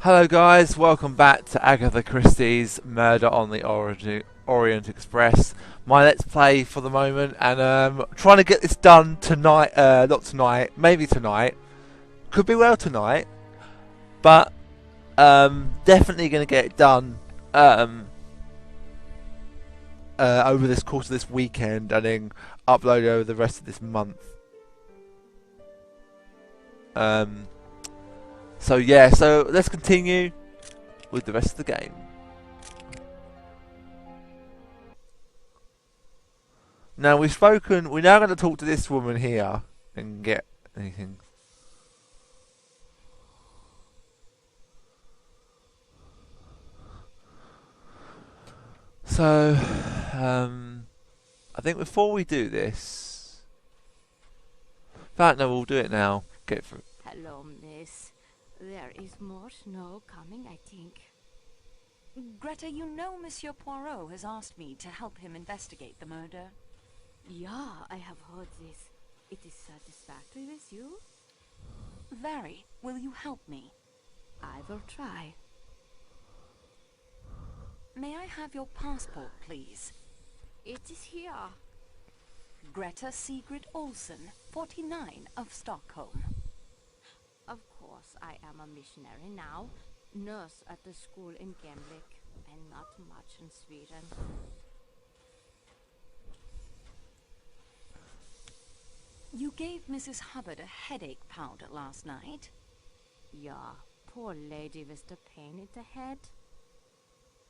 Hello guys, welcome back to Agatha Christie's Murder on the Orient Express. My let's play for the moment, and trying to get this done tonight, not tonight, maybe tonight. Could be well tonight, but definitely going to get it done over this course of this weekend, and then upload over the rest of this month. So yeah, so let's continue with the rest of the game. Now we've spoken, we're now going to talk to this woman here and get anything. So, I think before we do this, in fact no, we'll do it now. Get through. Hello, miss. There is more snow coming, I think. Greta, you know Monsieur Poirot has asked me to help him investigate the murder. Yeah, I have heard this. It is satisfactory with you? Very. Will you help me? I will try. May I have your passport, please? It is here. Greta Sigrid Olsen, 49 of Stockholm. Of course, I am a missionary now. Nurse at the school in Gemlik, and not much in Sweden. You gave Mrs. Hubbard a headache powder last night? Yeah, poor lady with the pain in the head.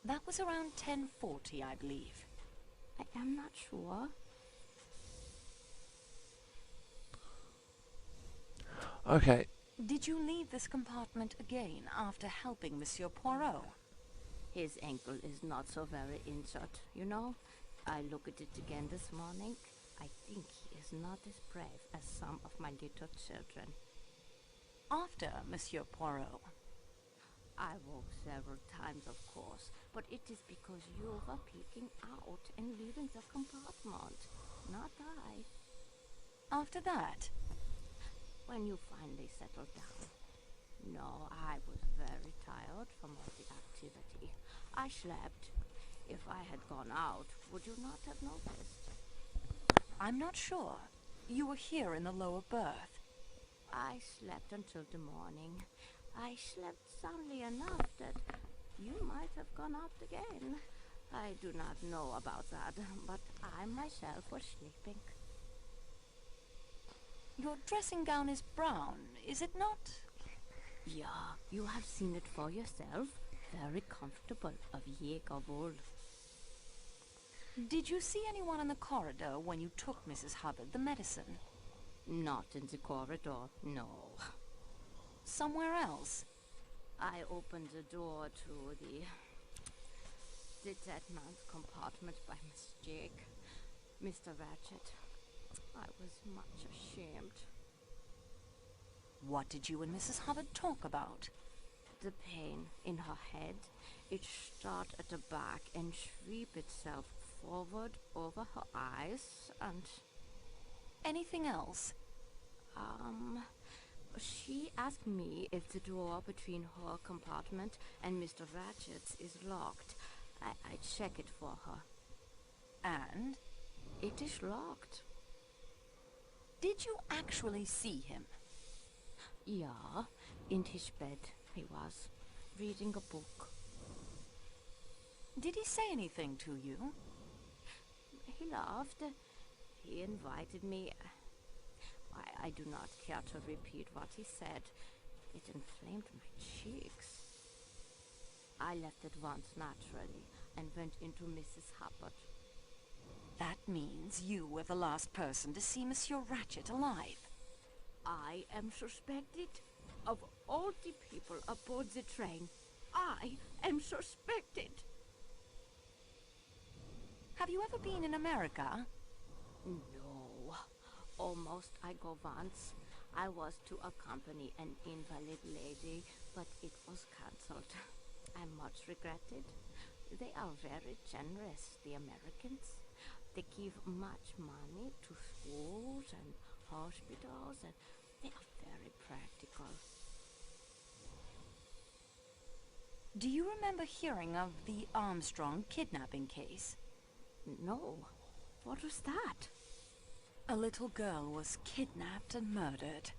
That was around 10:40, I believe. I am not sure. Okay. Did you leave this compartment again after helping Monsieur Poirot? His ankle is not so very injured, you know. I looked at it again this morning. I think he is not as brave as some of my little children. After Monsieur Poirot? I woke several times, of course, but it is because you were peeking out and leaving the compartment, not I. After that? When you finally settled down. No, I was very tired from all the activity. I slept. If I had gone out, would you not have noticed? I'm not sure. You were here in the lower berth. I slept until the morning. I slept soundly enough that you might have gone out again. I do not know about that, but I myself was sleeping. Your dressing gown is brown, is it not? Yeah, you have seen it for yourself. Very comfortable, of Jäger wool. Did you see anyone in the corridor when you took Mrs. Hubbard the medicine? Not in the corridor, no. Somewhere else? I opened the door to the dead man's compartment by mistake. Mr. Ratchet. I was much ashamed. What did you and Mrs. Hubbard talk about? The pain in her head. It started at the back and sweep itself forward over her eyes and... Anything else? She asked me if the door between her compartment and Mr. Ratchet's is locked. I check it for her. And? It is locked. Did you actually see him? Yeah, in his bed he was, reading a book. Did he say anything to you? He laughed. He invited me. I do not care to repeat what he said. It inflamed my cheeks. I left at once naturally and went into Mrs. Hubbard. That means you were the last person to see Monsieur Ratchet alive. I am suspected. Of all the people aboard the train, I am suspected. Have you ever been in America? No. Almost I go once. I was to accompany an invalid lady, but it was cancelled. I much regret it. They are very generous, the Americans. They give much money to schools and hospitals, and they are very practical. Do you remember hearing of the Armstrong kidnapping case? No. What was that? A little girl was kidnapped and murdered.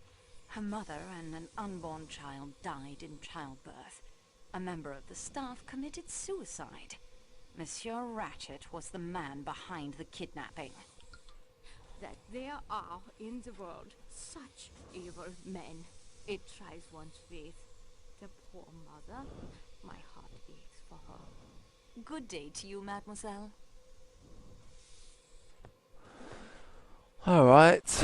Her mother and an unborn child died in childbirth. A member of the staff committed suicide. Monsieur Ratchet was the man behind the kidnapping. That there are in the world such evil men. It tries one's faith. The poor mother, my heart aches for her. Good day to you, mademoiselle. All right.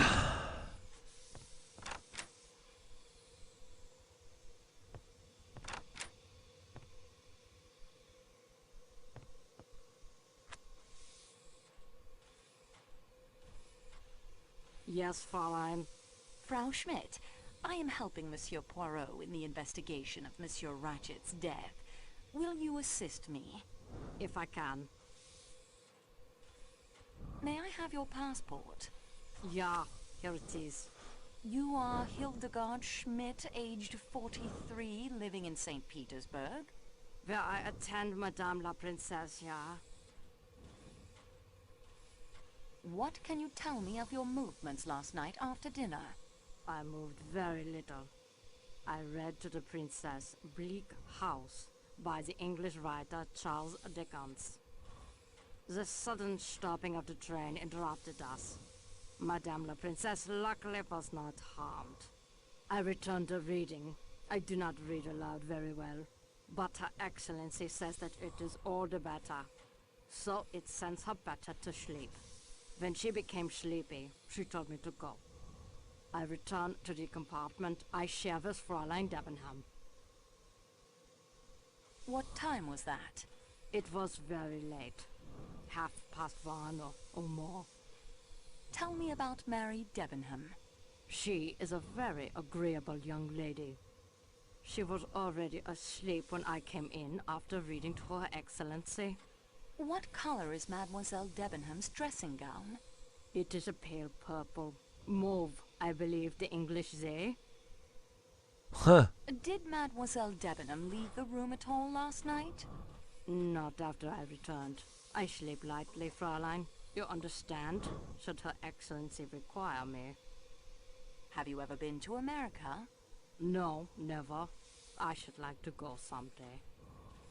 Yes, Fräulein. Frau Schmidt, I am helping Monsieur Poirot in the investigation of Monsieur Ratchet's death. Will you assist me? If I can. May I have your passport? Yeah, here it is. You are Hildegard Schmidt, aged 43, living in St. Petersburg? Where I attend Madame la Princesse, yeah. What can you tell me of your movements last night after dinner? I moved very little. I read to the princess Bleak House by the English writer Charles Dickens. The sudden stopping of the train interrupted us. Madame la Princesse luckily was not harmed. I returned to reading. I do not read aloud very well, but Her Excellency says that it is all the better. So it sends her better to sleep. When she became sleepy, she told me to go. I returned to the compartment I share with Fräulein Debenham. What time was that? It was very late. 1:30 or more. Tell me about Mary Debenham. She is a very agreeable young lady. She was already asleep when I came in after reading to Her Excellency. What color is Mademoiselle Debenham's dressing gown? It is a pale purple. Mauve, I believe the English say. Huh. Did Mademoiselle Debenham leave the room at all last night? Not after I returned. I sleep lightly, Fräulein. You understand, should Her Excellency require me. Have you ever been to America? No, never. I should like to go someday.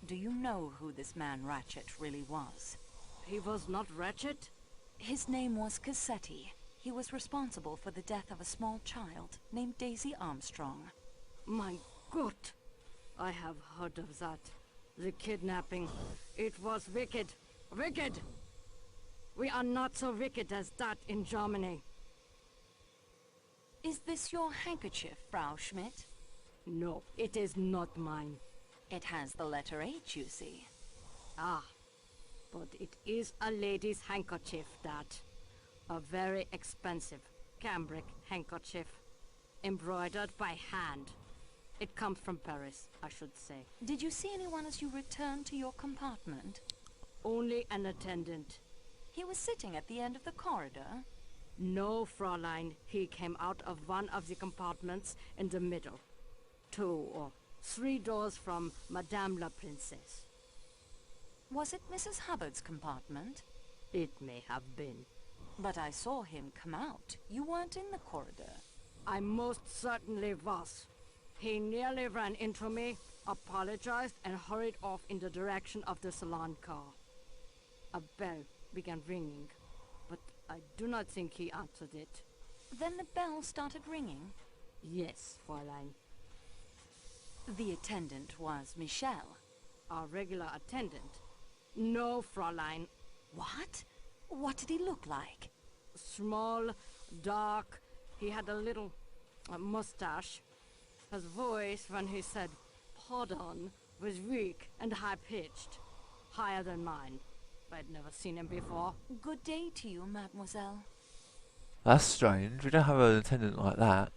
Do you know who this man Ratchet really was? He was not Ratchet? His name was Cassetti. He was responsible for the death of a small child named Daisy Armstrong. My God! I have heard of that. The kidnapping. It was wicked. Wicked! We are not so wicked as that in Germany. Is this your handkerchief, Frau Schmidt? No, it is not mine. It has the letter H, you see. Ah, but it is a lady's handkerchief, that. A very expensive cambric handkerchief, embroidered by hand. It comes from Paris, I should say. Did you see anyone as you returned to your compartment? Only an attendant. He was sitting at the end of the corridor. No, Fräulein. He came out of one of the compartments in the middle. 2 or 3 doors from Madame la Princesse. Was it Mrs. Hubbard's compartment? It may have been. But I saw him come out. You weren't in the corridor. I most certainly was. He nearly ran into me, apologized, and hurried off in the direction of the salon car. A bell began ringing, but I do not think he answered it. Then the bell started ringing? Yes, Fräulein. The attendant was Michel. Our regular attendant. No, Fräulein. What? What did he look like? Small, dark. He had a little mustache. His voice, when he said, "Pardon," was weak and high-pitched. Higher than mine. I'd never seen him before. Good day to you, mademoiselle. That's strange. We don't have an attendant like that.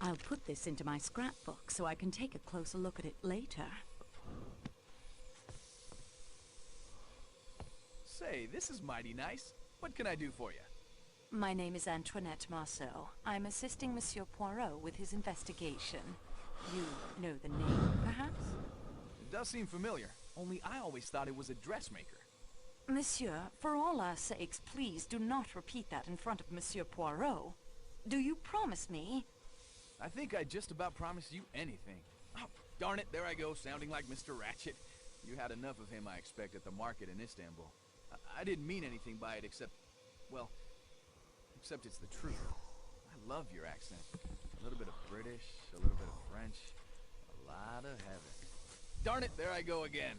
I'll put this into my scrapbook so I can take a closer look at it later. Say, this is mighty nice. What can I do for you? My name is Antoinette Marceau. I'm assisting Monsieur Poirot with his investigation. You know the name, perhaps? It does seem familiar, only I always thought it was a dressmaker. Monsieur, for all our sakes, please do not repeat that in front of Monsieur Poirot. Do you promise me? I think I just about promised you anything. Oh, darn it, there I go, sounding like Mr. Ratchet. You had enough of him, I expect, at the market in Istanbul. I didn't mean anything by it except, well, except it's the truth. I love your accent. A little bit of British, a little bit of French, a lot of heaven. Darn it, there I go again.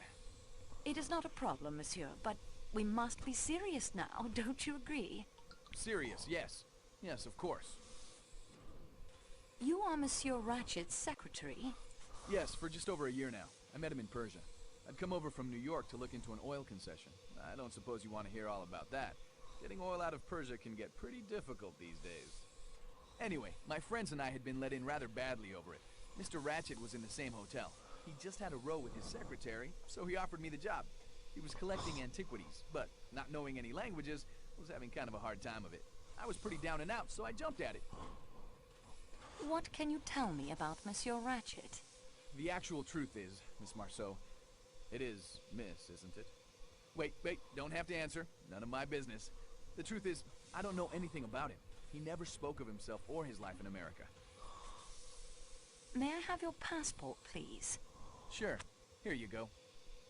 It is not a problem, Monsieur, but we must be serious now, don't you agree? Serious, yes. Yes, of course. You are Monsieur Ratchet's secretary? Yes, for just over a year now. I met him in Persia. I'd come over from New York to look into an oil concession. I don't suppose you want to hear all about that. Getting oil out of Persia can get pretty difficult these days. Anyway, my friends and I had been let in rather badly over it. Mr. Ratchet was in the same hotel. He just had a row with his secretary, so he offered me the job. He was collecting antiquities, but not knowing any languages, was having kind of a hard time of it. I was pretty down and out, so I jumped at it. What can you tell me about Monsieur Ratchet? The actual truth is, Miss Marceau, it is Miss, isn't it? Wait, don't have to answer. None of my business. The truth is, I don't know anything about him. He never spoke of himself or his life in America. May I have your passport, please? Sure. Here you go.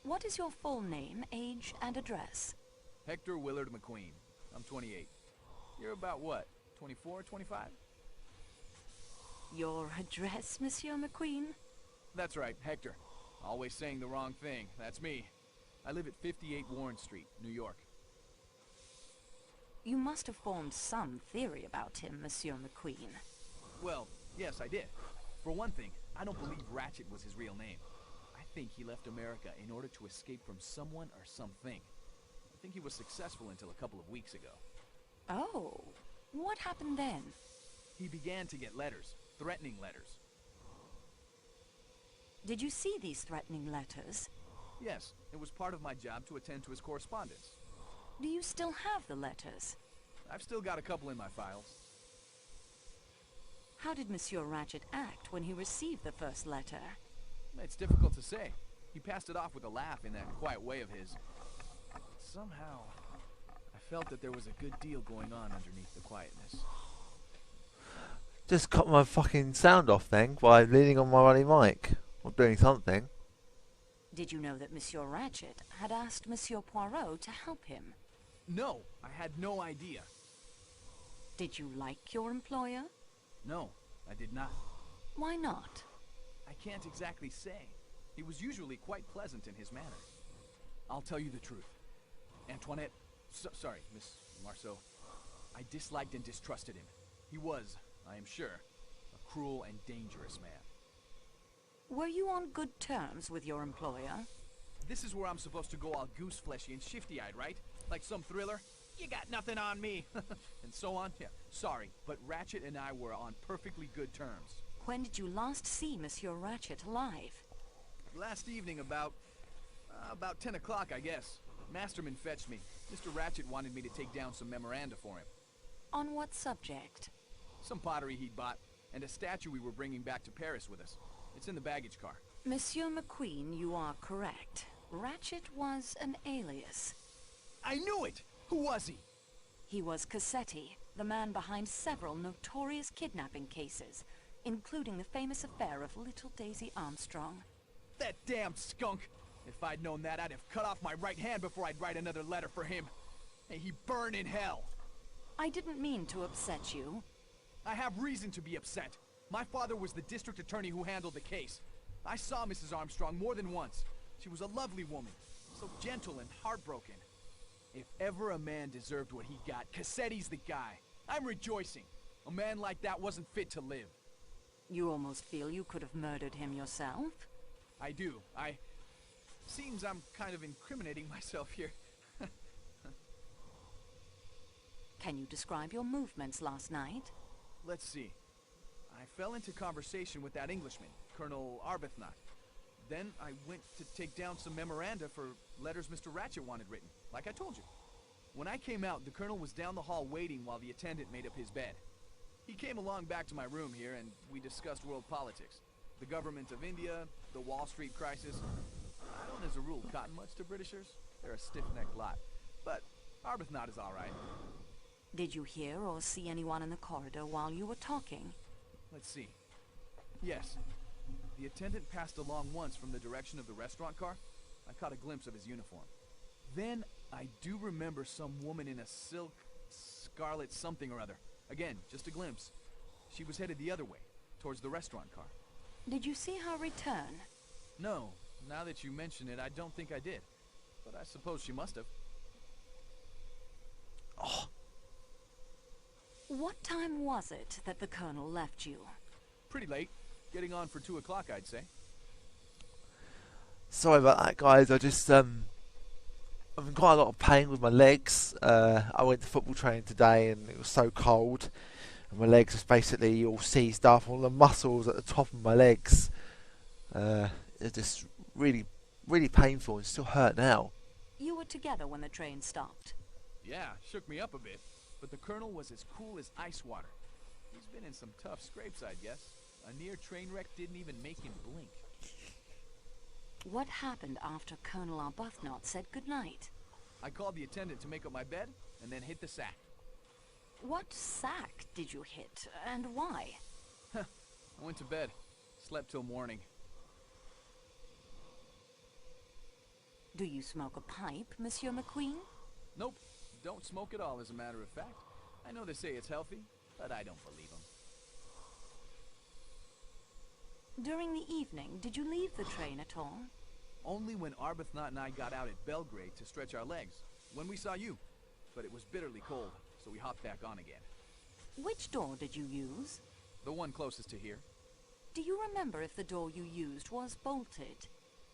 What is your full name, age, and address? Hector Willard McQueen. I'm 28. You're about what? 24, 25? Your address, Monsieur McQueen? That's right, Hector. Always saying the wrong thing. That's me. I live at 58 Warren Street, New York. You must have formed some theory about him, Monsieur McQueen. Well, yes, I did. For one thing, I don't believe Ratchet was his real name. I think he left America in order to escape from someone or something. I think he was successful until a couple of weeks ago. Oh, what happened then? He began to get letters, threatening letters. Did you see these threatening letters? Yes, it was part of my job to attend to his correspondence. Do you still have the letters? I've still got a couple in my files. How did Monsieur Ratchet act when he received the first letter? It's difficult to say. He passed it off with a laugh in that quiet way of his. Somehow, I felt that there was a good deal going on underneath the quietness. Just cut my fucking sound off then by leaning on my running mic. Or doing something. Did you know that Monsieur Ratchet had asked Monsieur Poirot to help him? No, I had no idea. Did you like your employer? No, I did not. Why not? I can't exactly say. He was usually quite pleasant in his manner. I'll tell you the truth. Antoinette, sorry, Miss Marceau. I disliked and distrusted him. He was, I am sure, a cruel and dangerous man. Were you on good terms with your employer? This is where I'm supposed to go all goose-fleshy and shifty-eyed, right? Like some thriller? You got nothing on me! And so on? Yeah, sorry, but Ratchet and I were on perfectly good terms. When did you last see Monsieur Ratchet alive? Last evening about 10 o'clock, I guess. Masterman fetched me. Mr. Ratchet wanted me to take down some memoranda for him. On what subject? Some pottery he'd bought, and a statue we were bringing back to Paris with us. It's in the baggage car. Monsieur McQueen, you are correct. Ratchet was an alias. I knew it! Who was he? He was Cassetti, the man behind several notorious kidnapping cases, including the famous affair of little Daisy Armstrong. That damned skunk! If I'd known that, I'd have cut off my right hand before I'd write another letter for him. May he burn in hell! I didn't mean to upset you. I have reason to be upset. My father was the district attorney who handled the case. I saw Mrs. Armstrong more than once. She was a lovely woman, so gentle and heartbroken. If ever a man deserved what he got, Cassetti's the guy. I'm rejoicing. A man like that wasn't fit to live. You almost feel you could have murdered him yourself? I do. Seems I'm kind of incriminating myself here. Can you describe your movements last night? Let's see. I fell into conversation with that Englishman, Colonel Arbuthnot. Then I went to take down some memoranda for letters Mr. Ratchet wanted written, like I told you. When I came out, the colonel was down the hall waiting while the attendant made up his bed. He came along back to my room here, and we discussed world politics. The government of India, the Wall Street crisis. I don't, as a rule, cotton much to Britishers. They're a stiff-necked lot. But Arbuthnot is all right. Did you hear or see anyone in the corridor while you were talking? Let's see. Yes. The attendant passed along once from the direction of the restaurant car. I caught a glimpse of his uniform. Then, I do remember some woman in a silk, scarlet something or other. Again, just a glimpse. She was headed the other way, towards the restaurant car. Did you see her return? No. Now that you mention it, I don't think I did. But I suppose she must have. Oh, What time was it that the colonel left you? Pretty late. Getting on for 2 o'clock, I'd say. sorry about that, guys. I'm in quite a lot of pain with my legs. I went to football training today and it was so cold. And my legs was basically all seized up. All the muscles at the top of my legs. They're just really, really painful. It still hurt now. You were together when the train stopped. Yeah, shook me up a bit. But the colonel was as cool as ice water. He's been in some tough scrapes, I'd guess. A near train wreck didn't even make him blink. What happened after Colonel Arbuthnot said goodnight? I called the attendant to make up my bed, and then hit the sack. What sack did you hit, and why? I went to bed. Slept till morning. Do you smoke a pipe, Monsieur McQueen? Nope. Don't smoke at all, as a matter of fact. I know they say it's healthy, but I don't believe them. During the evening, did you leave the train at all? Only when Arbuthnot and I got out at Belgrade to stretch our legs. When we saw you. But it was bitterly cold, so we hopped back on again. Which door did you use? The one closest to here. Do you remember if the door you used was bolted?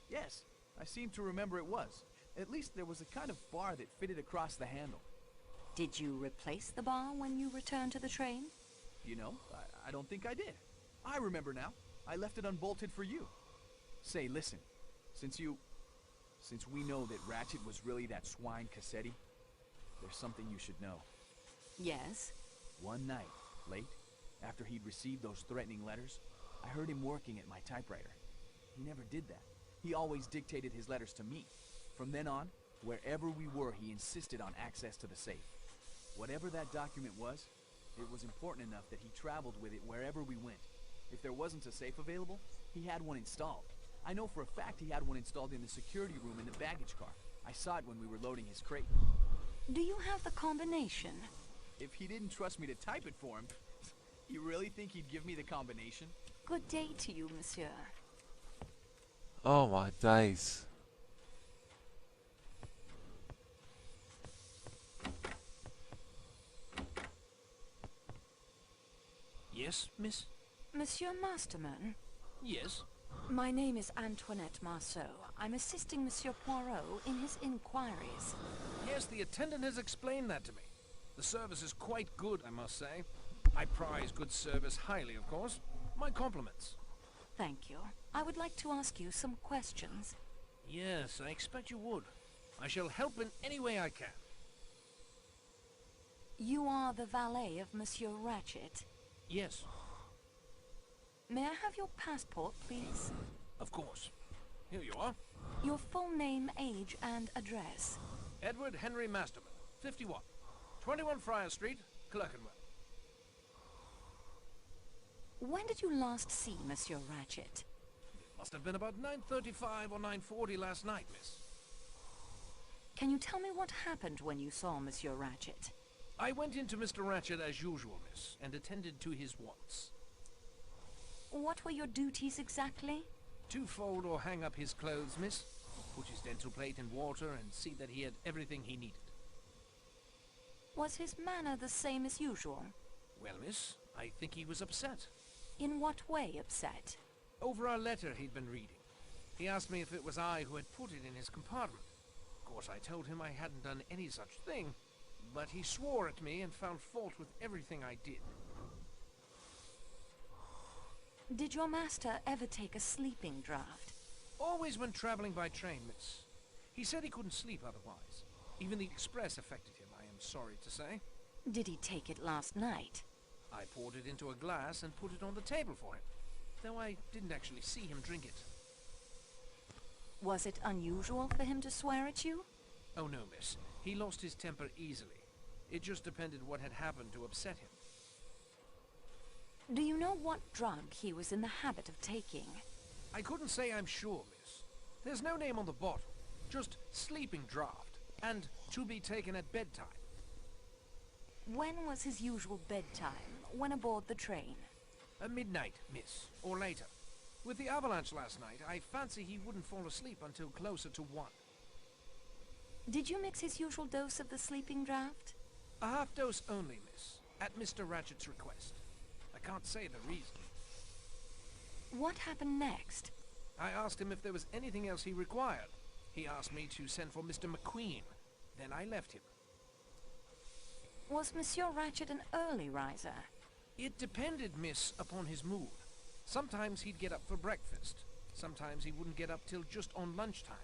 Yes, I seem to remember it was. At least there was a kind of bar that fitted across the handle. Did you replace the bar when you returned to the train? You know, I don't think I did. I remember now. I left it unbolted for you. Say, listen. Since we know that Ratchet was really that swine Cassetti, there's something you should know. Yes. One night, late, after he'd received those threatening letters, I heard him working at my typewriter. He never did that. He always dictated his letters to me. From then on, wherever we were, he insisted on access to the safe. Whatever that document was, it was important enough that he traveled with it wherever we went. If there wasn't a safe available, he had one installed. I know for a fact he had one installed in the security room in the baggage car. I saw it when we were loading his crate. Do you have the combination? If he didn't trust me to type it for him, you really think he'd give me the combination? Good day to you, monsieur. Oh my days. Yes, miss? Monsieur Masterman? Yes. My name is Antoinette Marceau. I'm assisting Monsieur Poirot in his inquiries. Yes, the attendant has explained that to me. The service is quite good, I must say. I prize good service highly, of course. My compliments. Thank you. I would like to ask you some questions. Yes, I expect you would. I shall help in any way I can. You are the valet of Monsieur Ratchet. Yes, May I have your passport, please? of course. Here you are. Your full name, age, and address. Edward Henry Masterman, 51. 21 Friar Street, Clerkenwell. When did you last see Monsieur Ratchet? It must have been about 9:35 or 9:40 last night, miss. Can you tell me what happened when you saw Monsieur Ratchet? I went into Mr. Ratchet as usual, miss, and attended to his wants. What were your duties exactly? To fold or hang up his clothes, miss. Put his dental plate in water and see that he had everything he needed. Was his manner the same as usual? Well, miss, I think he was upset. In what way upset? Over our letter he'd been reading. He asked me if it was I who had put it in his compartment. Of course, I told him I hadn't done any such thing, but he swore at me and found fault with everything I did. Did your master ever take a sleeping draught? Always when traveling by train, miss. He said he couldn't sleep otherwise. Even the express affected him, I am sorry to say. Did he take it last night? I poured it into a glass and put it on the table for him, though I didn't actually see him drink it. Was it unusual for him to swear at you? Oh no, miss. He lost his temper easily. It just depended what had happened to upset him. Do you know what drug he was in the habit of taking? I couldn't say I'm sure, miss. There's no name on the bottle. Just sleeping draught, and to be taken at bedtime. When was his usual bedtime, when aboard the train? At midnight, miss, or later. With the avalanche last night, I fancy he wouldn't fall asleep until closer to 1. Did you mix his usual dose of the sleeping draught? A half dose only, miss, at Mr. Ratchet's request. I can't say the reason. What happened next? I asked him if there was anything else he required. He asked me to send for Mr. McQueen. Then I left him. Was Monsieur Ratchet an early riser? It depended, miss, upon his mood. Sometimes he'd get up for breakfast. Sometimes he wouldn't get up till just on lunchtime.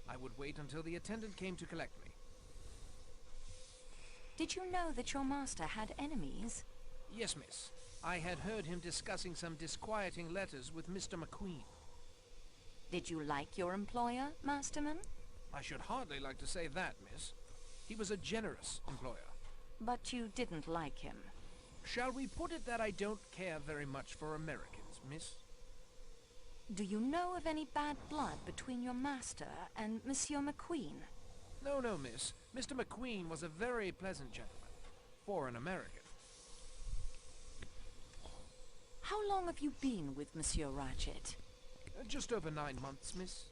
I would wait until the attendant came to collect me. Did you know that your master had enemies? Yes, miss. I had heard him discussing some disquieting letters with Mr. McQueen. Did you like your employer, Masterman? I should hardly like to say that, miss. He was a generous employer. But you didn't like him. Shall we put it that I don't care very much for Americans, miss? Do you know of any bad blood between your master and Monsieur McQueen? No, no, miss. Mr. McQueen was a very pleasant gentleman. For an American. How long have you been with Monsieur Ratchet? Just over 9 months, miss.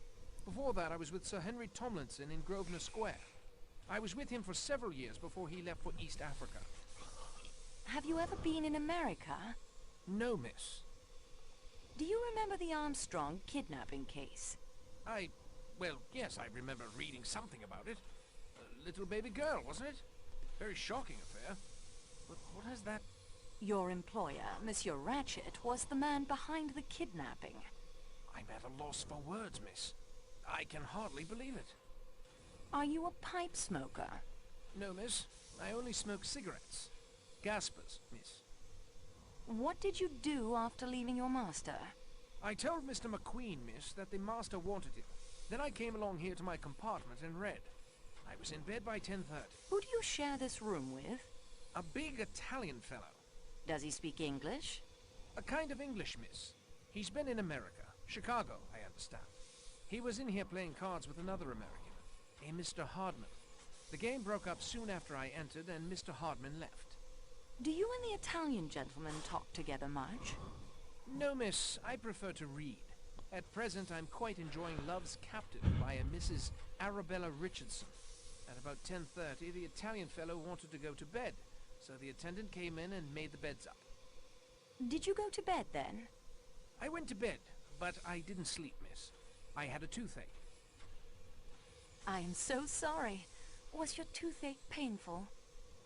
Before that, I was with Sir Henry Tomlinson in Grosvenor Square. I was with him for several years before he left for East Africa. Have you ever been in America? No, miss. Do you remember the Armstrong kidnapping case? Well, yes, I remember reading something about it. A little baby girl, wasn't it? Very shocking affair. But what has that... Your employer, Monsieur Ratchet, was the man behind the kidnapping. I'm at a loss for words, miss. I can hardly believe it. Are you a pipe smoker? No, miss. I only smoke cigarettes. Gaspers, miss. What did you do after leaving your master? I told Mr. McQueen, miss, that the master wanted him. Then I came along here to my compartment and read. I was in bed by 10:30. Who do you share this room with? A big Italian fellow. Does he speak English? A kind of English, miss. He's been in America. Chicago, I understand. He was in here playing cards with another American, a Mr. Hardman. The game broke up soon after I entered, and Mr. Hardman left. Do you and the Italian gentleman talk together much? No, miss. I prefer to read. At present, I'm quite enjoying Love's Captive by a Mrs. Arabella Richardson. At about 10:30, the Italian fellow wanted to go to bed, so the attendant came in and made the beds up. Did you go to bed then? I went to bed, but I didn't sleep, miss. I had a toothache. I am so sorry. Was your toothache painful?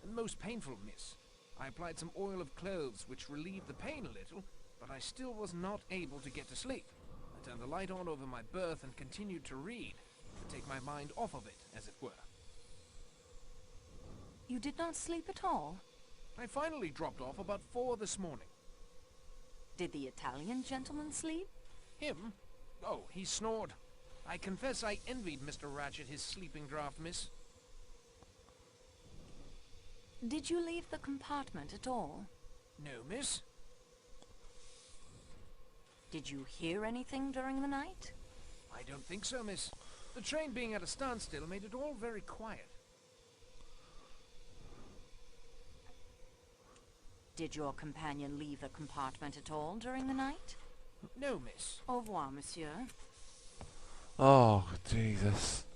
Most painful, miss. I applied some oil of cloves, which relieved the pain a little, but I still was not able to get to sleep. I turned the light on over my berth and continued to read, to take my mind off of it, as it were. You did not sleep at all? I finally dropped off about 4 this morning. Did the Italian gentleman sleep? Him? Oh, he snored. I confess I envied Mr. Ratchet his sleeping draught, miss. Did you leave the compartment at all? No, miss. Did you hear anything during the night? I don't think so, miss. The train being at a standstill made it all very quiet. Did your companion leave the compartment at all during the night? No, miss. Au revoir, monsieur. Oh, Jesus.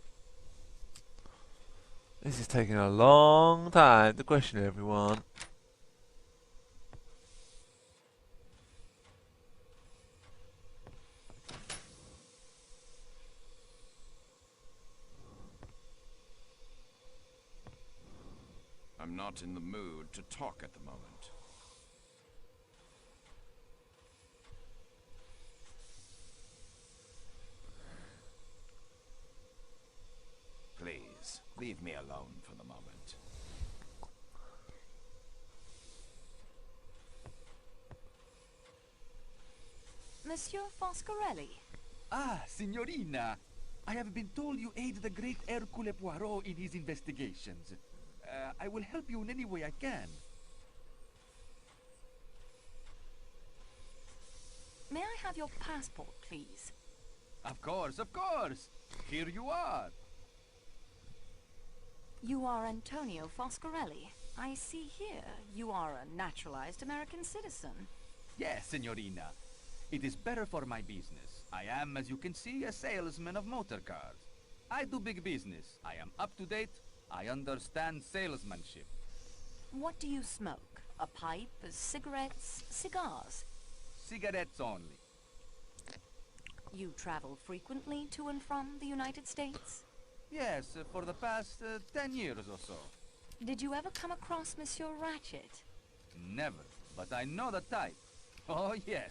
This is taking a long time to question everyone. I'm not in the mood to talk at the moment. Please, Leave me alone for the moment. Monsieur Foscarelli. Ah, Signorina! I have been told you aid the great Hercule Poirot in his investigations. I will help you in any way I can. May I have your passport, please? Of course, of course! Here you are! You are Antonio Foscarelli. I see here you are a naturalized American citizen. Yes, Signorina. It is better for my business. I am, as you can see, a salesman of motor cars. I do big business. I am up to date. I understand salesmanship. What do you smoke? A pipe, cigarettes, cigars? Cigarettes only. You travel frequently to and from the United States? Yes, for the past 10 years or so. Did you ever come across Monsieur Ratchet? Never, but I know the type. Oh, yes.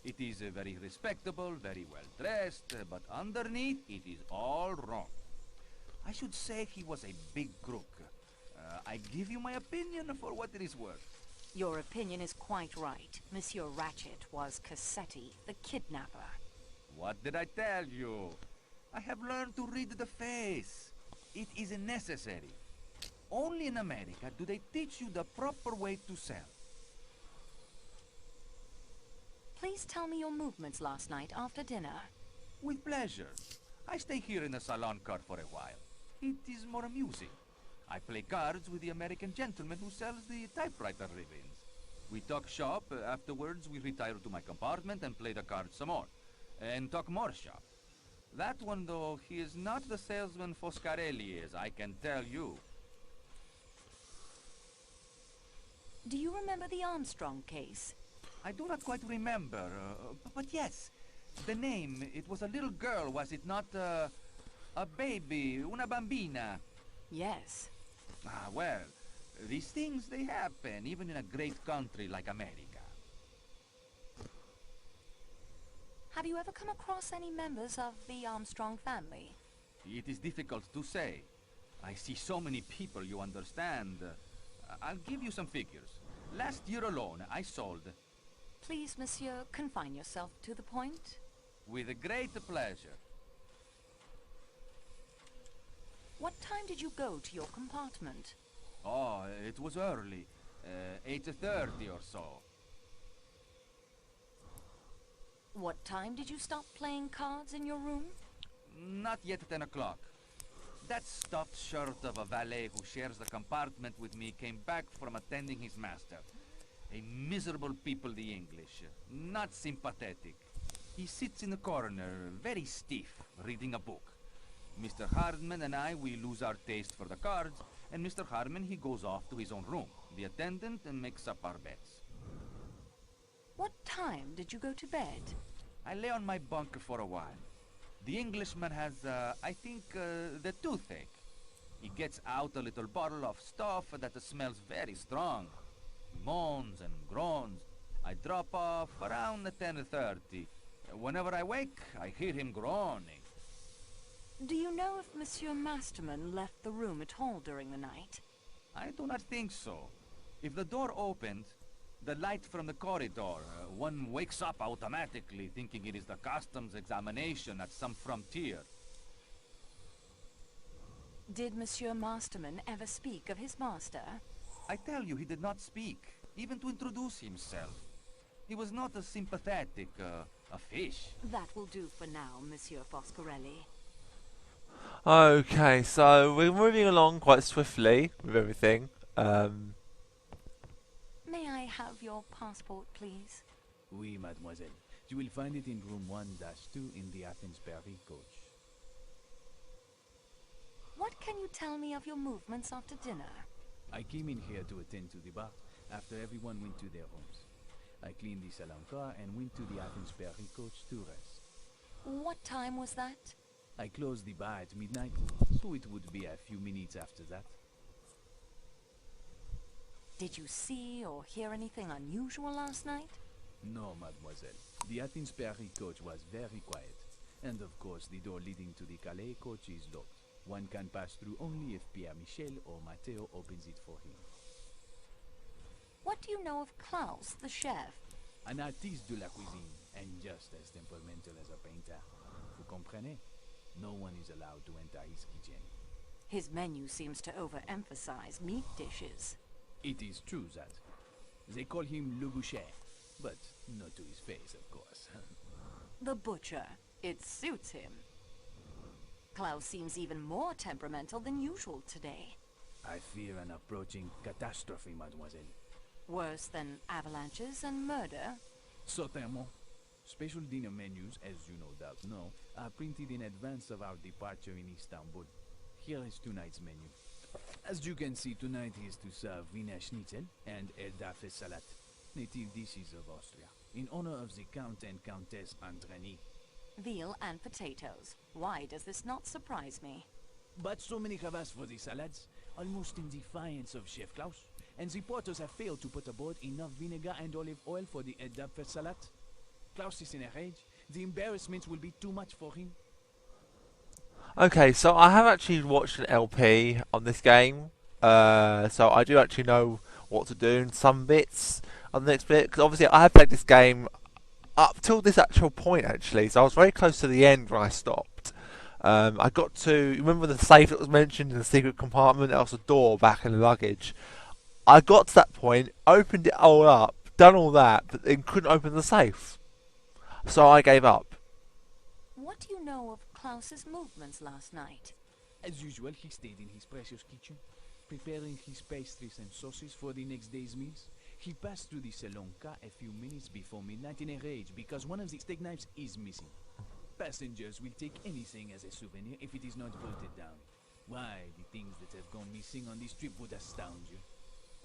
It is very respectable, very well dressed, but underneath it is all wrong. I should say he was a big crook. I give you my opinion for what it is worth. Your opinion is quite right. Monsieur Ratchet was Cassetti, the kidnapper. What did I tell you? I have learned to read the face. It is necessary. Only in America do they teach you the proper way to sell. Please tell me your movements last night after dinner. With pleasure. I stay here in the salon car for a while. It is more amusing. I play cards with the American gentleman who sells the typewriter ribbons. We talk shop, afterwards we retire to my compartment and play the cards some more. And talk more shop. That one, though, he is not the salesman Foscarelli is, I can tell you. Do you remember the Armstrong case? I do not quite remember, but yes. The name, it was a little girl, was it not? A baby, una bambina. Yes. Ah, well, these things, they happen, even in a great country like America. Have you ever come across any members of the Armstrong family? It is difficult to say. I see so many people, you understand. I'll give you some figures. Last year alone, I sold... Please, monsieur, confine yourself to the point. With a great pleasure. What time did you go to your compartment? Oh, it was early. 8:30 or so. What time did you stop playing cards in your room? Not yet 10 o'clock. That stuffed shirt of a valet who shares the compartment with me came back from attending his master. A miserable people, the English. Not sympathetic. He sits in the corner, very stiff, reading a book. Mr. Hardman and I, we lose our taste for the cards, and Mr. Hardman, he goes off to his own room. The attendant makes up our bets. What time did you go to bed? I lay on my bunk for a while. The Englishman has, I think, the toothache. He gets out a little bottle of stuff that smells very strong. He moans and groans. I drop off around 10:30. Whenever I wake, I hear him groaning. Do you know if Monsieur Masterman left the room at all during the night? I do not think so. If the door opened, the light from the corridor, one wakes up automatically thinking it is the customs examination at some frontier. Did Monsieur Masterman ever speak of his master? I tell you, he did not speak, even to introduce himself. He was not as sympathetic, a fish. That will do for now, Monsieur Foscarelli. Okay, so we're moving along quite swiftly with everything. May I have your passport, please? Oui, mademoiselle. You will find it in room 1-2 in the Athens-Paris coach. What can you tell me of your movements after dinner? I came in here to attend to the bar after everyone went to their homes. I cleaned the salon car and went to the Athens-Paris coach to rest. What time was that? I closed the bar at midnight, so it would be a few minutes after that. Did you see or hear anything unusual last night? No, mademoiselle. The Athens-Paris coach was very quiet. And of course, the door leading to the Calais coach is locked. One can pass through only if Pierre Michel or Matteo opens it for him. What do you know of Klaus, the chef? Un artiste de la cuisine, and just as temperamental as a painter. Vous comprenez? No one is allowed to enter his kitchen. His menu seems to overemphasize meat dishes. It is true that they call him Le Boucher, but not to his face, of course. The butcher. It suits him. Klaus seems even more temperamental than usual today. I fear an approaching catastrophe, mademoiselle. Worse than avalanches and murder. Certainement. Special dinner menus, as you no doubt know, are printed in advance of our departure in Istanbul. Here is tonight's menu. As you can see, tonight is to serve Wiener Schnitzel and Eldafe Salat, native dishes of Austria, in honor of the Count and Countess Andrani. Veal and potatoes. Why does this not surprise me? But so many have asked for the salads, almost in defiance of Chef Klaus, and the porters have failed to put aboard enough vinegar and olive oil for the Eldafe Salat. Klaus is in a rage. The embarrassment will be too much for him. Okay, so I have actually watched an LP on this game, so I do actually know what to do in some bits on the next bit, because obviously I have played this game up till this actual point actually, so I was very close to the end when I stopped. I got to, remember the safe that was mentioned in the secret compartment? There was a door back in the luggage. I got to that point, opened it all up, done all that, but then couldn't open the safe. So I gave up. What do you know of Klaus's movements last night? As usual, he stayed in his precious kitchen, preparing his pastries and sauces for the next day's meals. He passed through the salonka a few minutes before midnight in a rage because one of the steak knives is missing. Passengers will take anything as a souvenir if it is not bolted down. Why, the things that have gone missing on this trip would astound you.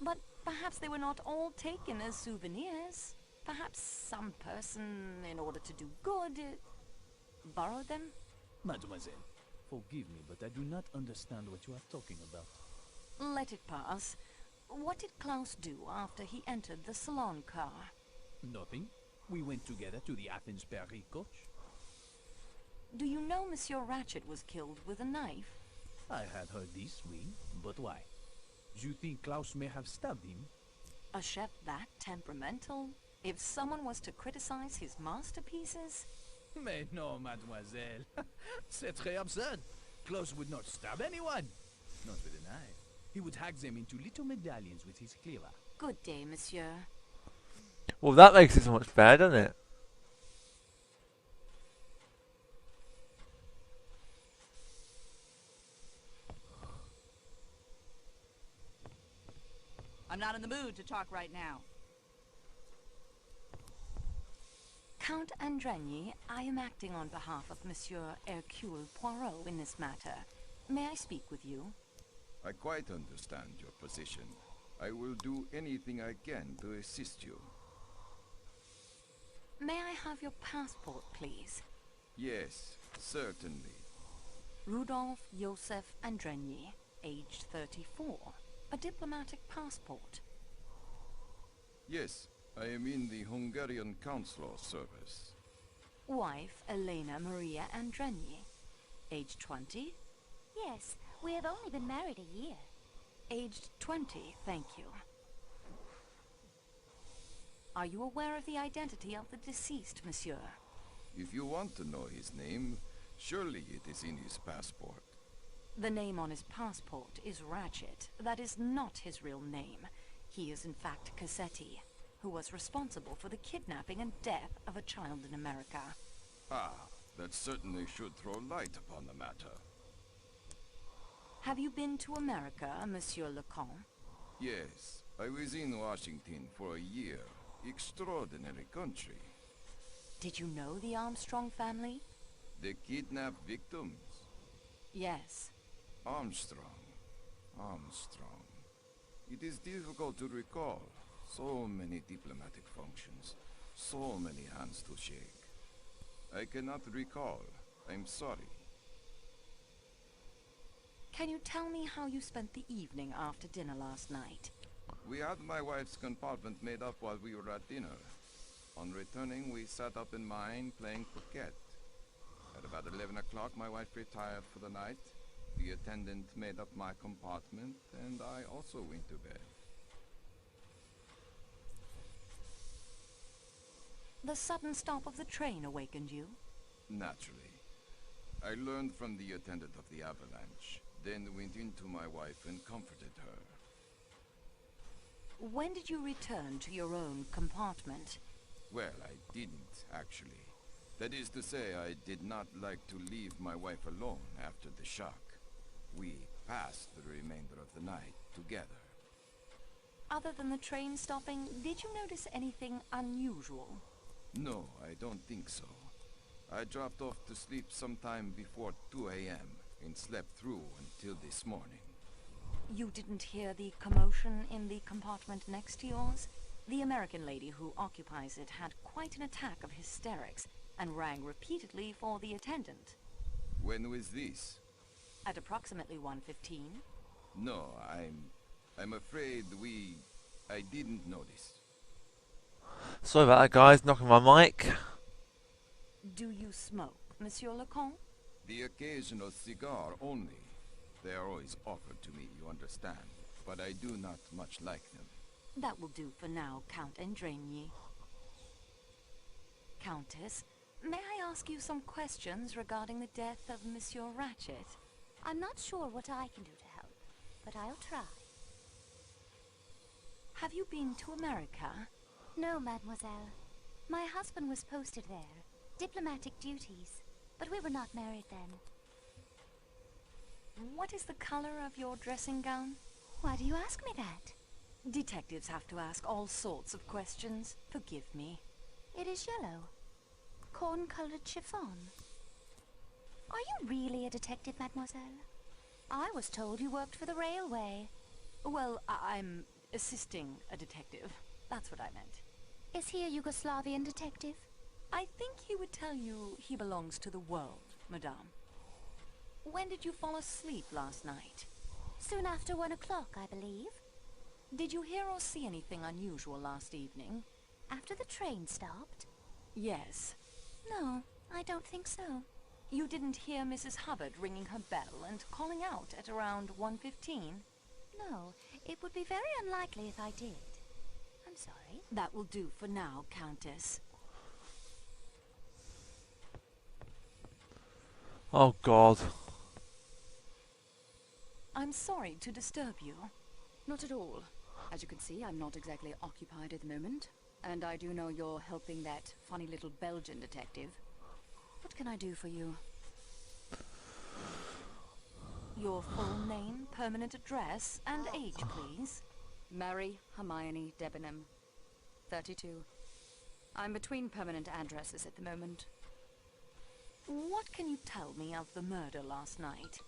But perhaps they were not all taken as souvenirs. Perhaps some person, in order to do good, borrowed them? Mademoiselle, forgive me, but I do not understand what you are talking about. Let it pass. What did Klaus do after he entered the salon car? Nothing. We went together to the Athens-Paris coach. Do you know Monsieur Ratchet was killed with a knife? I had heard this, oui, but why? You think Klaus may have stabbed him? A chef that temperamental? If someone was to criticize his masterpieces? Mais non, mademoiselle. C'est très absurd. Klaus would not stab anyone. Not with a knife. He would hack them into little medallions with his cleaver. Good day, monsieur. Well, that makes it so much better, doesn't it? I'm not in the mood to talk right now. Count Andrigny, I am acting on behalf of Monsieur Hercule Poirot in this matter. May I speak with you? I quite understand your position. I will do anything I can to assist you. May I have your passport, please? Yes, certainly. Rudolf Joseph Andrigny, aged 34. A diplomatic passport. Yes, I am in the Hungarian consular service. Wife Elena Maria Andrigny, aged 20. Yes, we have only been married a year. Aged 20, thank you. Are you aware of the identity of the deceased, monsieur? If you want to know his name, surely it is in his passport. The name on his passport is Ratchet. That is not his real name. He is in fact Cassetti, who was responsible for the kidnapping and death of a child in America. Ah, that certainly should throw light upon the matter. Have you been to America, Monsieur Leconte? Yes, I was in Washington for a year. Extraordinary country. Did you know the Armstrong family? The kidnapped victims. Yes. Armstrong. It is difficult to recall. So many diplomatic functions. So many hands to shake. I cannot recall. I'm sorry. Can you tell me how you spent the evening after dinner last night? We had my wife's compartment made up while we were at dinner. On returning, we sat up in mine playing croquet. At about 11 o'clock, my wife retired for the night. The attendant made up my compartment, and I also went to bed. The sudden stop of the train awakened you? Naturally. I learned from the attendant of the avalanche, then went in to my wife and comforted her. When did you return to your own compartment? Well, I didn't, actually. That is to say, I did not like to leave my wife alone after the shock. We passed the remainder of the night together. Other than the train stopping, did you notice anything unusual? No, I don't think so. I dropped off to sleep sometime before 2 a.m. and slept through until this morning. You didn't hear the commotion in the compartment next to yours? The American lady who occupies it had quite an attack of hysterics and rang repeatedly for the attendant. When was this? At approximately 1:15. No, I'm afraid I didn't notice. Sorry about that, guys. Knocking my mic. Do you smoke, Monsieur Lecomte? The occasional cigar only. They are always offered to me, you understand, but I do not much like them. That will do for now, Count Endraigny. Countess, may I ask you some questions regarding the death of Monsieur Ratchet? I'm not sure what I can do to help, but I'll try. Have you been to America? No, mademoiselle. My husband was posted there. Diplomatic duties. But we were not married then. What is the color of your dressing gown? Why do you ask me that? Detectives have to ask all sorts of questions. Forgive me. It is yellow. Corn-colored chiffon. Are you really a detective, mademoiselle? I was told you worked for the railway. Well, I'm assisting a detective. That's what I meant. Is he a Yugoslavian detective? I think he would tell you he belongs to the world, madame. When did you fall asleep last night? Soon after 1 o'clock, I believe. Did you hear or see anything unusual last evening? After the train stopped? Yes. No, I don't think so. You didn't hear Mrs. Hubbard ringing her bell and calling out at around 1:15? No, it would be very unlikely if I did. I'm sorry. That will do for now, Countess. Oh, God. I'm sorry to disturb you. Not at all. As you can see, I'm not exactly occupied at the moment. And I do know you're helping that funny little Belgian detective. What can I do for you? Your full name, permanent address, and age, please. Mary Hermione Debenham. 32. I'm between permanent addresses at the moment. What can you tell me of the murder last night?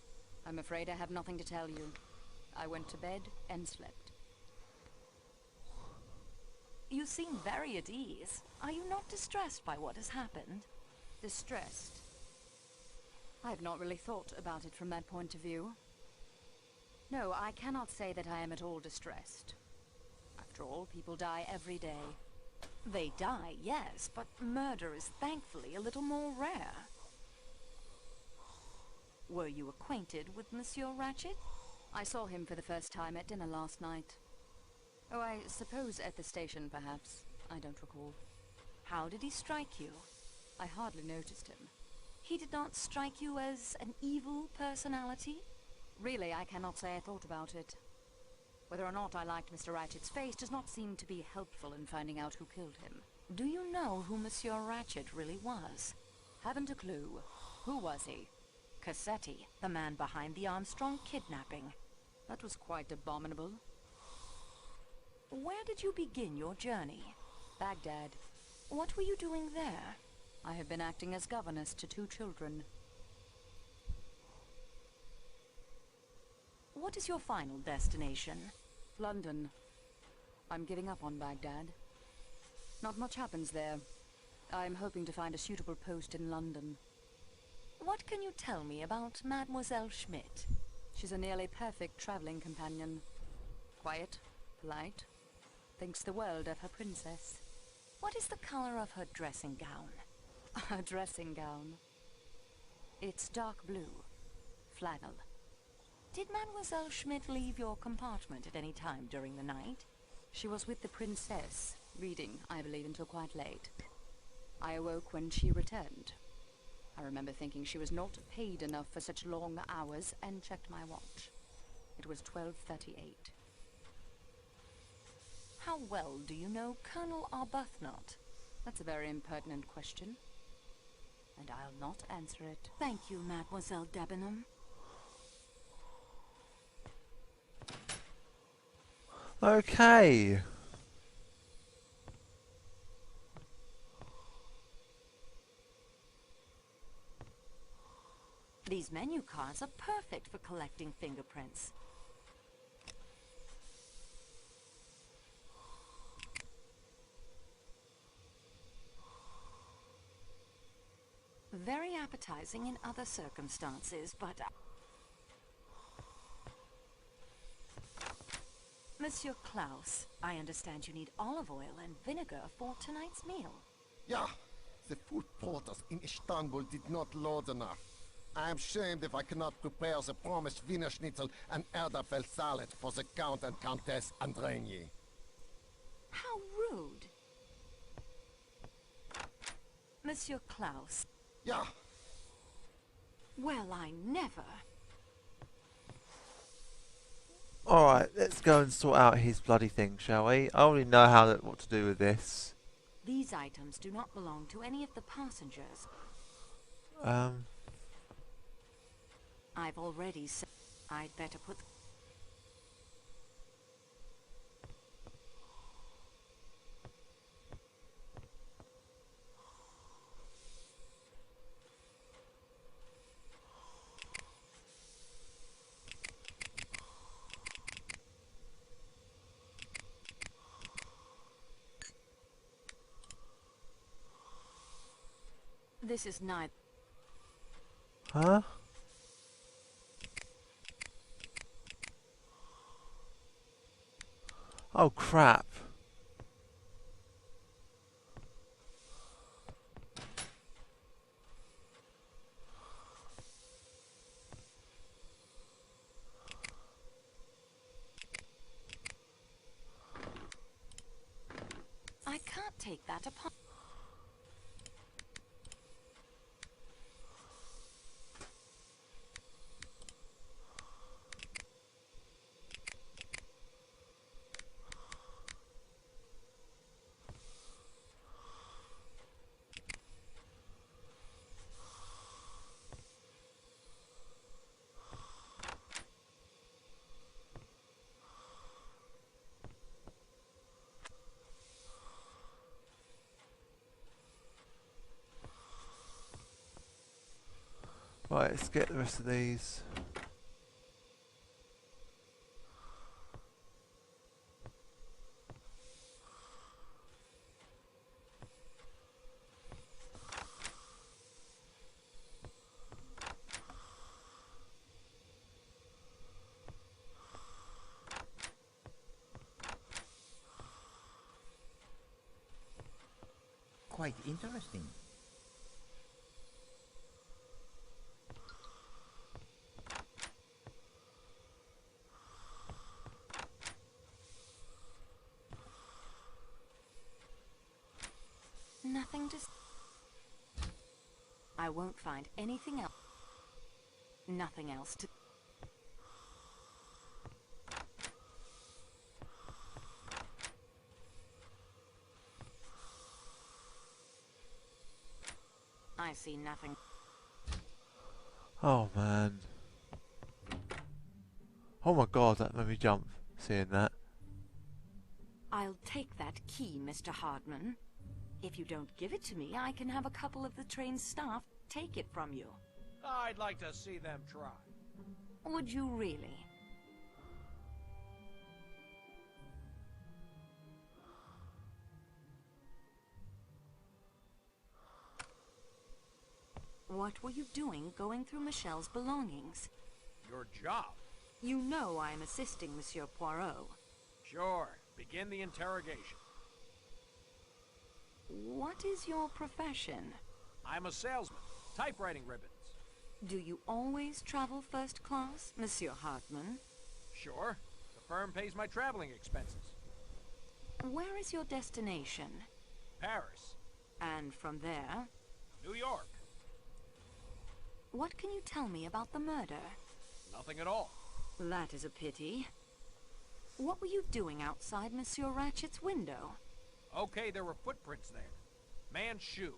I'm afraid I have nothing to tell you. I went to bed and slept. You seem very at ease. Are you not distressed by what has happened? Distressed? I have not really thought about it from that point of view. No, I cannot say that I am at all distressed. After all, people die every day. They die, yes, but murder is thankfully a little more rare. Were you acquainted with Monsieur Ratchet? I saw him for the first time at dinner last night. Oh, I suppose at the station, perhaps. I don't recall. How did he strike you? I hardly noticed him. He did not strike you as an evil personality? Really, I cannot say I thought about it. Whether or not I liked Mr. Ratchet's face does not seem to be helpful in finding out who killed him. Do you know who Monsieur Ratchet really was? Haven't a clue. Who was he? Cassetti, the man behind the Armstrong kidnapping. That was quite abominable. Where did you begin your journey? Baghdad. What were you doing there? I have been acting as governess to 2 children. What is your final destination? London. I'm giving up on Baghdad. Not much happens there. I'm hoping to find a suitable post in London. What can you tell me about Mademoiselle Schmidt? She's a nearly perfect traveling companion. Quiet, polite, thinks the world of her princess. What is the color of her dressing gown? Her dressing gown. It's dark blue. Flannel. Did Mademoiselle Schmidt leave your compartment at any time during the night? She was with the princess, reading, I believe, until quite late. I awoke when she returned. I remember thinking she was not paid enough for such long hours and checked my watch. It was 12:38. How well do you know Colonel Arbuthnot? That's a very impertinent question, and I'll not answer it. Thank you, Mademoiselle Debenham. Okay. These menu cards are perfect for collecting fingerprints. Very appetizing in other circumstances, but... Monsieur Klaus, I understand you need olive oil and vinegar for tonight's meal. Yeah, the food porters in Istanbul did not load enough. I am shamed if I cannot prepare the promised Wiener Schnitzel and Erdapfel salad for the Count and Countess Andreni. How rude. Monsieur Klaus. Yeah. Well, I never. Alright, let's go and sort out his bloody thing, shall we? I already know what to do with this. These items do not belong to any of the passengers. I've already said I'd better put... This is neither... Huh? Oh crap. I can't take that upon... Right, let's get the rest of these. Quite interesting. Nothing to... I won't find anything else. Nothing else to... I see nothing. Oh man. Oh my god, that made me jump seeing that. I'll take that key, Mr. Hardman. If you don't give it to me, I can have a couple of the train's staff take it from you. I'd like to see them try. Would you really? What were you doing going through Michelle's belongings? Your job. You know I'm assisting Monsieur Poirot. Sure. Begin the interrogation. What is your profession? I'm a salesman. Typewriting ribbons. Do you always travel first class, Monsieur Hartman? Sure. The firm pays my traveling expenses. Where is your destination? Paris. And from there? New York. What can you tell me about the murder? Nothing at all. That is a pity. What were you doing outside Monsieur Ratchet's window? Okay, there were footprints there. Man's shoe,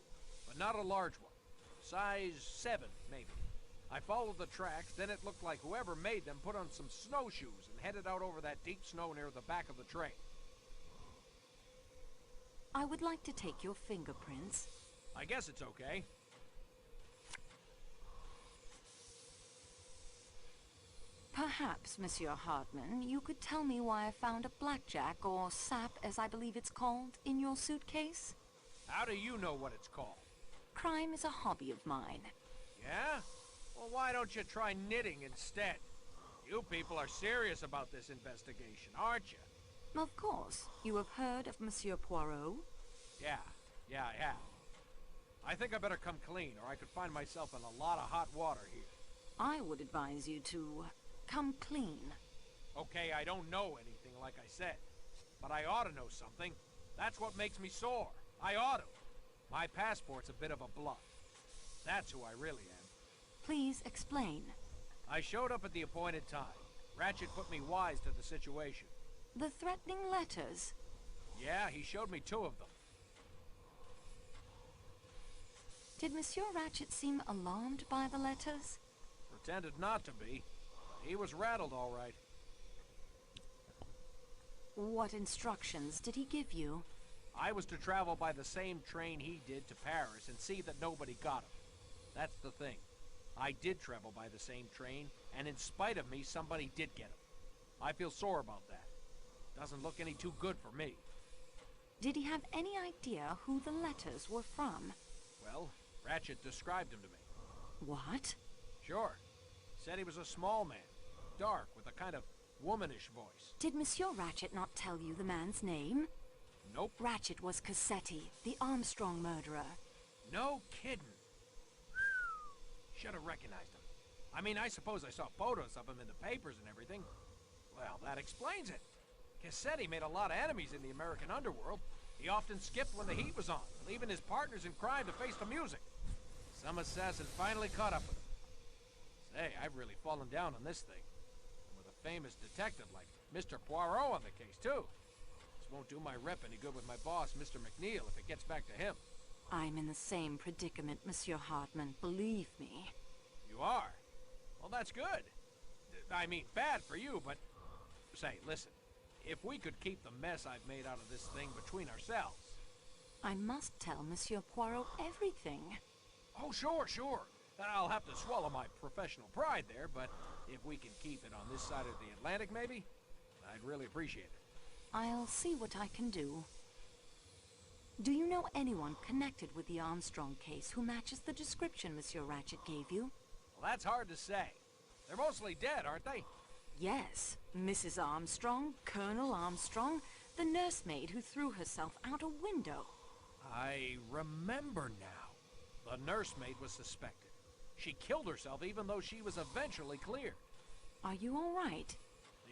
but not a large one. Size 7, maybe. I followed the tracks, then it looked like whoever made them put on some snowshoes and headed out over that deep snow near the back of the train. I would like to take your fingerprints. I guess it's okay. Perhaps, Monsieur Hartman, you could tell me why I found a blackjack, or sap as I believe it's called, in your suitcase? How do you know what it's called? Crime is a hobby of mine. Yeah? Well, why don't you try knitting instead? You people are serious about this investigation, aren't you? Of course. You have heard of Monsieur Poirot? Yeah, I have. I think I better come clean, or I could find myself in a lot of hot water here. I would advise you to come clean. Okay, I don't know anything, like I said. But I ought to know something. That's what makes me sore. I ought to. My passport's a bit of a bluff. That's who I really am. Please explain. I showed up at the appointed time. Ratchet put me wise to the situation. The threatening letters? Yeah, he showed me 2 of them. Did Monsieur Ratchet seem alarmed by the letters? Pretended not to be. He was rattled, all right. What instructions did he give you? I was to travel by the same train he did to Paris and see that nobody got him. That's the thing. I did travel by the same train, and in spite of me, somebody did get him. I feel sore about that. Doesn't look any too good for me. Did he have any idea who the letters were from? Well, Ratchet described him to me. What? Sure. Said he was a small man, dark, with a kind of womanish voice. Did Monsieur Ratchet not tell you the man's name? Nope. Ratchet was Cassetti, the Armstrong murderer. No kidding. Should have recognized him. I mean, I suppose I saw photos of him in the papers and everything. Well, that explains it. Cassetti made a lot of enemies in the American underworld. He often skipped when the heat was on, leaving his partners in crime to face the music. Some assassin finally caught up with him. Say, I've really fallen down on this thing. And with a famous detective like Mr. Poirot on the case, too. This won't do my rep any good with my boss, Mr. McNeil, if it gets back to him. I'm in the same predicament, Monsieur Hartman, believe me. You are? Well, that's good. I mean, bad for you, but... Say, listen. If we could keep the mess I've made out of this thing between ourselves... I must tell Monsieur Poirot everything. Oh, sure. I'll have to swallow my professional pride there, but if we can keep it on this side of the Atlantic, maybe, I'd really appreciate it. I'll see what I can do. Do you know anyone connected with the Armstrong case who matches the description Monsieur Ratchet gave you? Well, that's hard to say. They're mostly dead, aren't they? Yes. Mrs. Armstrong, Colonel Armstrong, the nursemaid who threw herself out a window. I remember now. The nursemaid was suspected. She killed herself even though she was eventually cleared. Are you all right?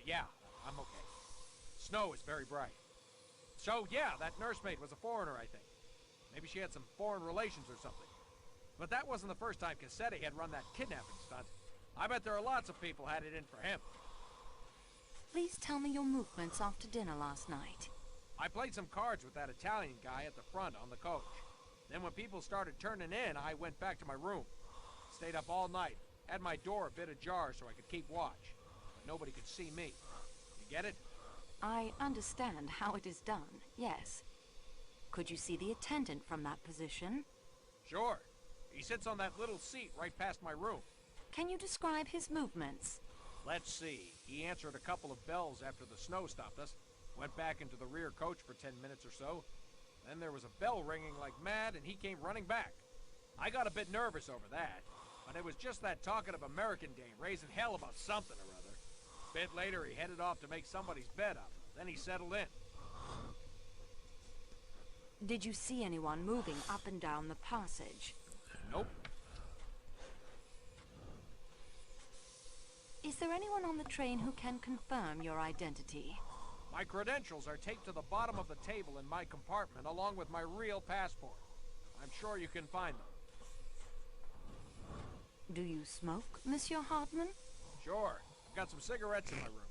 Yeah, I'm okay. Snow is very bright. So, yeah, that nursemaid was a foreigner, I think. Maybe she had some foreign relations or something. But that wasn't the first time Cassetti had run that kidnapping stunt. I bet there are lots of people had it in for him. Please tell me your movements after dinner last night. I played some cards with that Italian guy at the front on the coach. Then when people started turning in, I went back to my room. Stayed up all night. Had my door a bit ajar so I could keep watch. But nobody could see me. You get it? I understand how it is done, yes. Could you see the attendant from that position? Sure. He sits on that little seat right past my room. Can you describe his movements? Let's see. He answered a couple of bells after the snow stopped us. Went back into the rear coach for 10 minutes or so. Then there was a bell ringing like mad and he came running back. I got a bit nervous over that. But it was just that talkative American dame raising hell about something or other. Bit later, he headed off to make somebody's bed up. Then he settled in. Did you see anyone moving up and down the passage? Nope. Is there anyone on the train who can confirm your identity? My credentials are taped to the bottom of the table in my compartment, along with my real passport. I'm sure you can find them. Do you smoke, Monsieur Hartman? Sure. I've got some cigarettes in my room.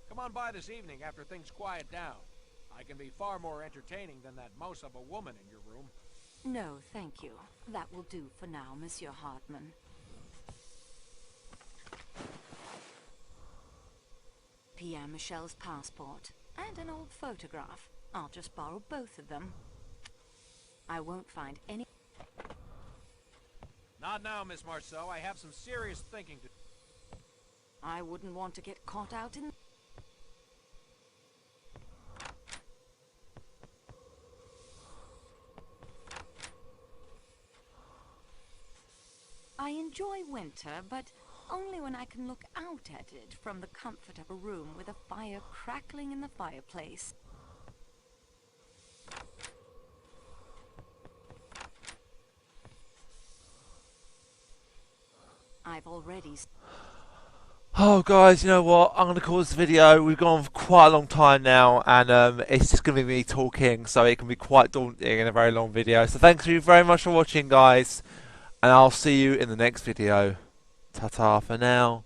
Come on by this evening after things quiet down. I can be far more entertaining than that mouse of a woman in your room. No, thank you. That will do for now, Monsieur Hartman. Pierre Michel's passport, and an old photograph. I'll just borrow both of them. I won't find any... Not now, Miss Marceau. I have some serious thinking to... I wouldn't want to get caught out in... I enjoy winter, but only when I can look out at it from the comfort of a room with a fire crackling in the fireplace. I've already... Oh guys, you know what? I'm going to call this video. We've gone for quite a long time now, and it's just going to be me talking, so it can be quite daunting in a very long video. So thanks you very much for watching, guys, and I'll see you in the next video. Ta-ta for now.